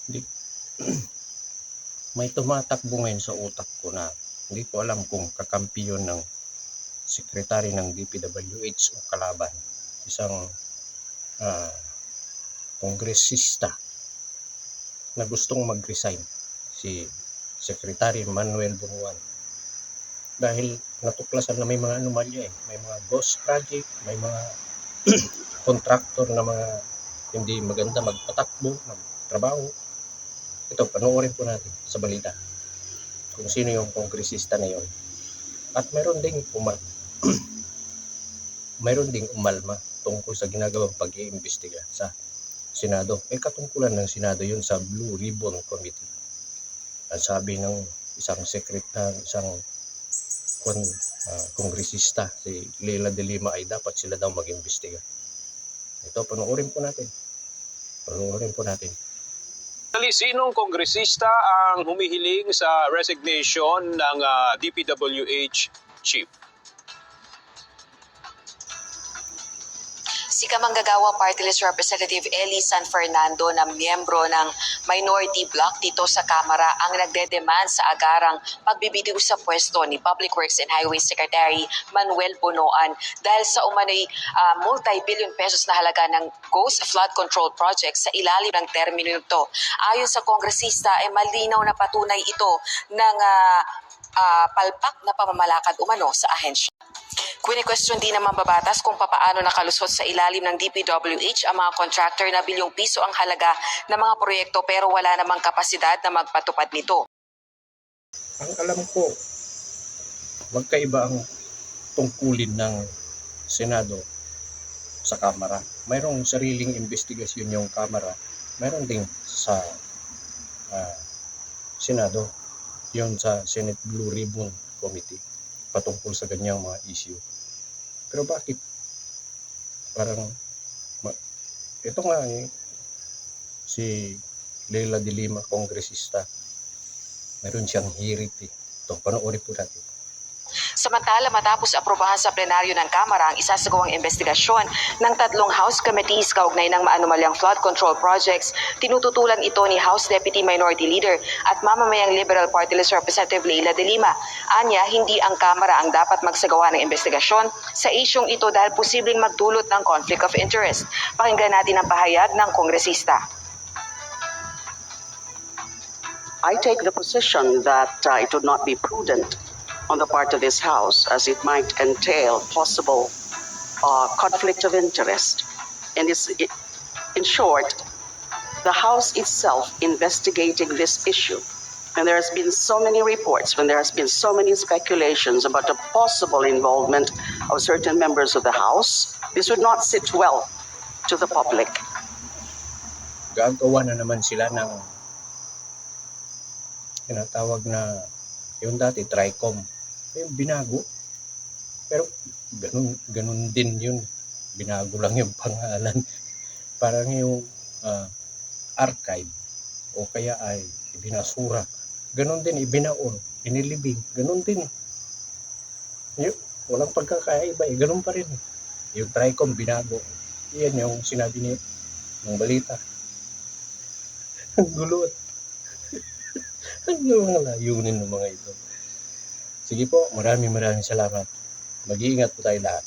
Hindi, may tumatakbo ngayon sa utak ko na hindi ko alam kung kakampi yun ng sekretary ng DPWH o kalaban. Isang kongresista na gustong mag-resign, si Secretary Manuel Bunuan. Dahil natuklasan na may mga anomalya may mga ghost project, may mga contractor na mga hindi maganda magpatakbo, magtrabaho. Ito, panoorin po natin sa balita kung sino yung kongresista na yon. At mayroon ding umalma tungkol sa ginagawang pag-iimbestiga sa Senado. May katungkulan ng Senado yun sa Blue Ribbon Committee. At sabi ng isang kongresista, si Leila de Lima, ay dapat sila daw mag-imbestiga. Ito, panoorin po natin. Sinong kongresista ang humihiling sa resignation ng DPWH chief? Si Kamanggagawa Party List Representative Eli San Fernando na miyembro ng minority bloc dito sa Kamara ang nagdedemand sa agarang pagbibitiw sa pwesto ni Public Works and Highways Secretary Manuel Bunuan dahil sa umano'y multi-billion pesos na halaga ng ghost flood control project sa ilalim ng termino nito. Ayon sa kongresista, malinaw na patunay ito ng palpak na pamamalakad umano sa ahensya. Kwini-question din ng mambabatas kung papaano nakalusot sa ilalim ng DPWH ang mga contractor na bilyong piso ang halaga ng mga proyekto pero wala namang kapasidad na magpatupad nito. Ang alam ko, magkaiba ang tungkulin ng Senado sa Kamara. Mayroong sariling investigasyon yung Kamara. Mayroon din sa Senado, yun sa Senate Blue Ribbon Committee patungkol sa ganyang mga issue. Pero bakit? Parang, ito nga si Leila de Lima, kongresista, meron siyang hirit Ito, panoorin po natin. Samantala, matapos aprobahan sa plenaryo ng Kamara ang isasagawang investigasyon ng 3 House Committees kaugnay ng maanumalyang flood control projects, tinututulan ito ni House Deputy Minority Leader at mamamayang Liberal Party List Representative Leila de Lima. Anya, hindi ang Kamara ang dapat magsagawa ng investigasyon sa isyong ito dahil posibleng magdulot ng conflict of interest. Pakinggan natin ang pahayag ng kongresista. I take the position that it would not be prudent on the part of this House, as it might entail possible conflict of interest. And in short, the House itself investigating this issue. And there has been so many reports, when there has been so many speculations about the possible involvement of certain members of the House, this would not sit well to the public. Gagawa na naman sila ng tinatawag na yung dati TRICOM. Yung binago, pero ganun din yun, binago lang yung pangalan, parang yung archive o kaya ay ibinasura, ganun din, ibinaon, inilibing, ganun din yun, walang pagkakaiba ganun pa rin yung TRICOM binago. Yan yung sinabi niya ng balita. Ang gulo. Ano mga layunin ng mga ito? Sige po, maraming salamat. Mag-iingat po tayo lahat.